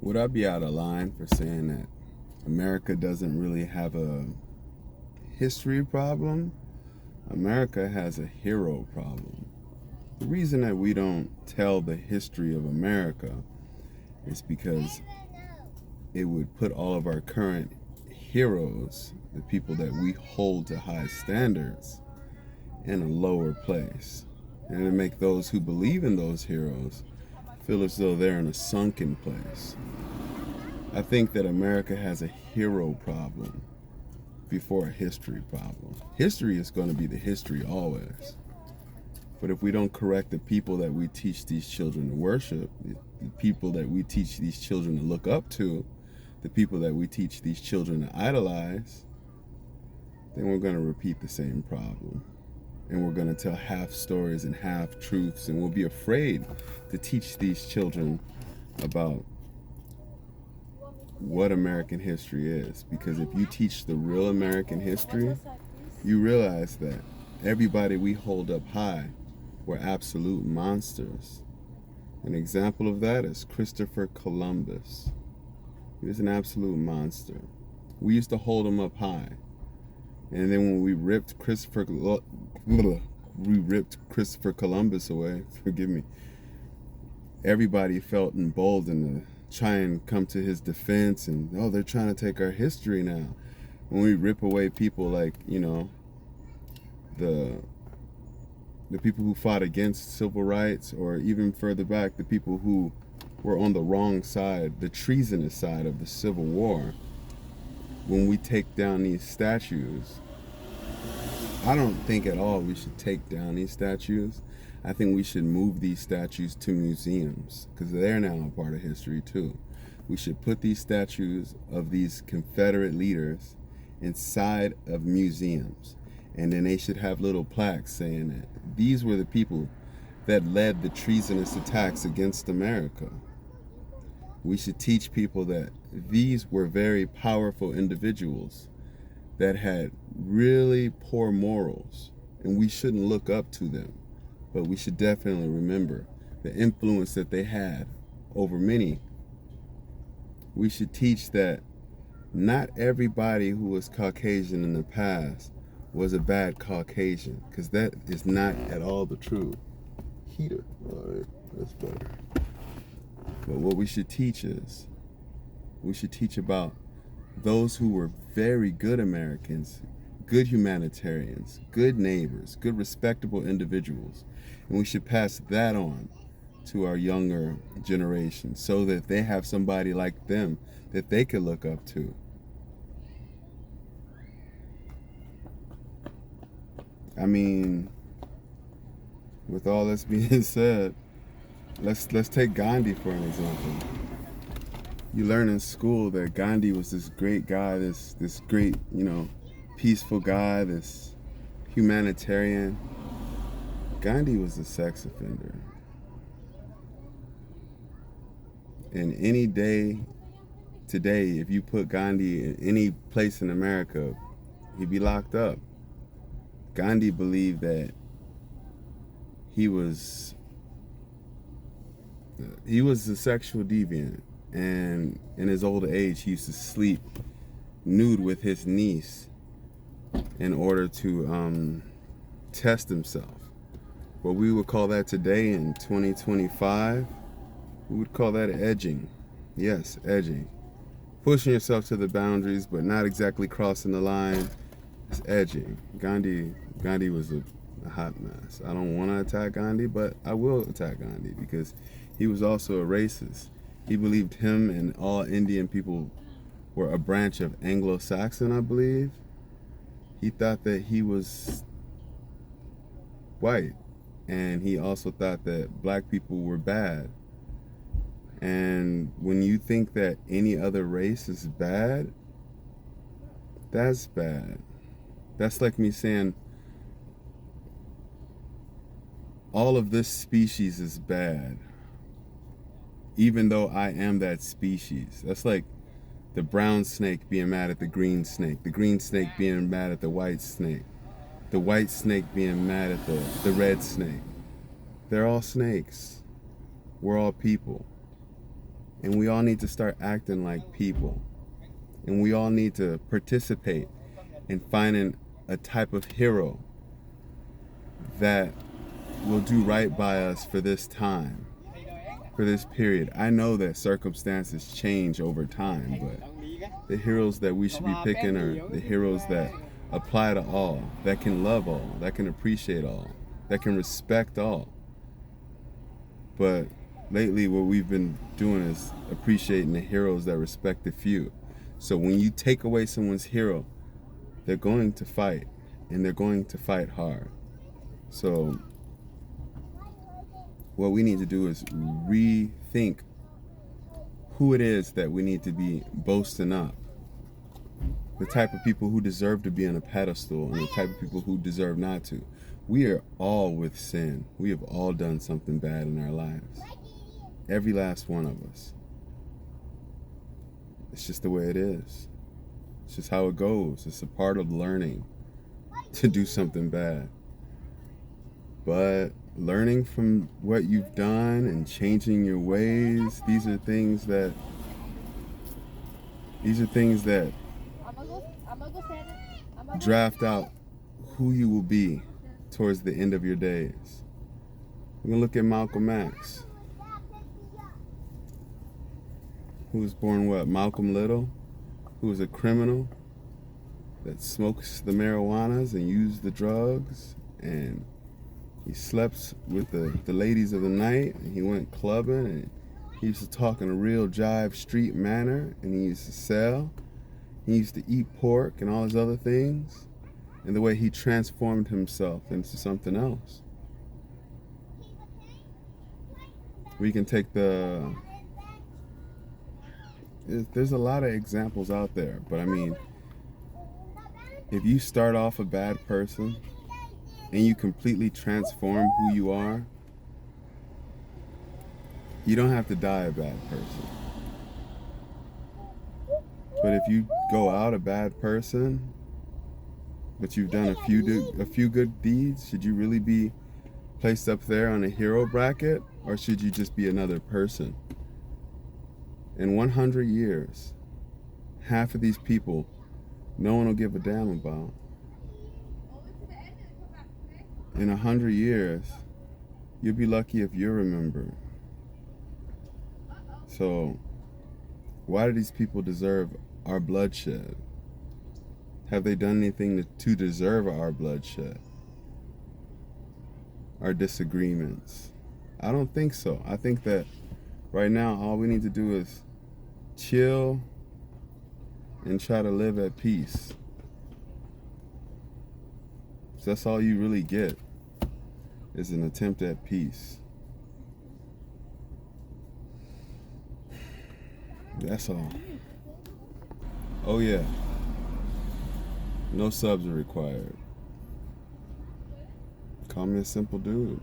Would I be out of line for saying that America doesn't really have a history problem? America has a hero problem. The reason that we don't tell the history of America is because it would put all of our current heroes, the people that we hold to high standards, in a lower place. And to make those who believe in those heroes feel as though they're in a sunken place. I think that America has a hero problem before a history problem. History is going to be the history always. But if we don't correct the people that we teach these children to worship, the people that we teach these children to look up to, the people that we teach these children to idolize, then we're going to repeat the same problem. And we're going to tell half stories and half truths, and we'll be afraid to teach these children about what American history is. Because if you teach the real American history, you realize that everybody we hold up high were absolute monsters. An example of that is Christopher Columbus. He was an absolute monster. We used to hold him up high. And then when we ripped Christopher Columbus away, forgive me, everybody felt emboldened to try and come to his defense, and they're trying to take our history now. When we rip away people like, the people who fought against civil rights, or even further back, the people who were on the wrong side, the treasonous side of the Civil War, when we take down these statues, I don't think at all we should take down these statues. I think we should move these statues to museums, because they're now a part of history too. We should put these statues of these Confederate leaders inside of museums, and then they should have little plaques saying that these were the people that led the treasonous attacks against America. We should teach people that these were very powerful individuals that had really poor morals, and we shouldn't look up to them, but we should definitely remember the influence that they had over many. We should teach that not everybody who was Caucasian in the past was a bad Caucasian, because that is not at all the truth. Heater, all right, that's better. But what we should teach is, we should teach about those who were very good Americans, good humanitarians, good neighbors, good respectable individuals. And we should pass that on to our younger generation so that they have somebody like them that they could look up to. I mean, with all this being said, let's take Gandhi for an example. You learn in school that Gandhi was this great guy, this great, peaceful guy, this humanitarian. Gandhi was a sex offender. And any day today, if you put Gandhi in any place in America, he'd be locked up. Gandhi believed that he was a sexual deviant, and in his old age he used to sleep nude with his niece in order to test himself. What we would call that today in 2025, we would call that edging. Yes, edging. Pushing yourself to the boundaries, but not exactly crossing the line. It's edging. Gandhi was a hot mess. I don't want to attack Gandhi, but I will attack Gandhi because he was also a racist. He believed him and all Indian people were a branch of Anglo-Saxon, I believe. He thought that he was white, and he also thought that black people were bad. And when you think that any other race is bad, that's bad. That's like me saying all of this species is bad, even though I am that species. That's like the brown snake being mad at the green snake being mad at the white snake being mad at the red snake. They're all snakes. We're all people. And we all need to start acting like people. And we all need to participate in finding a type of hero that will do right by us for this time, for this period. I know that circumstances change over time, but the heroes that we should be picking are the heroes that apply to all, that can love all, that can appreciate all, that can respect all. But lately what we've been doing is appreciating the heroes that respect the few. So when you take away someone's hero, they're going to fight, and they're going to fight hard. So what we need to do is rethink who it is that we need to be boasting up. The type of people who deserve to be on a pedestal and the type of people who deserve not to. We are all with sin. We have all done something bad in our lives. Every last one of us. It's just the way it is. It's just how it goes. It's a part of learning to do something bad. But learning from what you've done and changing your ways, these are things that draft out who you will be towards the end of your days. We're gonna look at Malcolm X, who was born what? Malcolm Little, who was a criminal that smokes the marijuanas and used the drugs, and he slept with the ladies of the night, and he went clubbing, and he used to talk in a real jive street manner, and he used to sell. He used to eat pork and all his other things, and the way he transformed himself into something else. We can take there's a lot of examples out there, but I mean, if you start off a bad person and you completely transform who you are, you don't have to die a bad person. But if you go out a bad person, but you've done a few good deeds, should you really be placed up there on a hero bracket, or should you just be another person? In 100 years, half of these people, no one will give a damn about. In 100 years, you'll be lucky if you're remembered. So, why do these people deserve our bloodshed? Have they done anything to deserve our bloodshed? Our disagreements? I don't think so. I think that right now all we need to do is chill and try to live at peace. So that's all you really get, is an attempt at peace. That's all. Oh yeah. No subs are required. Call me a simple dude.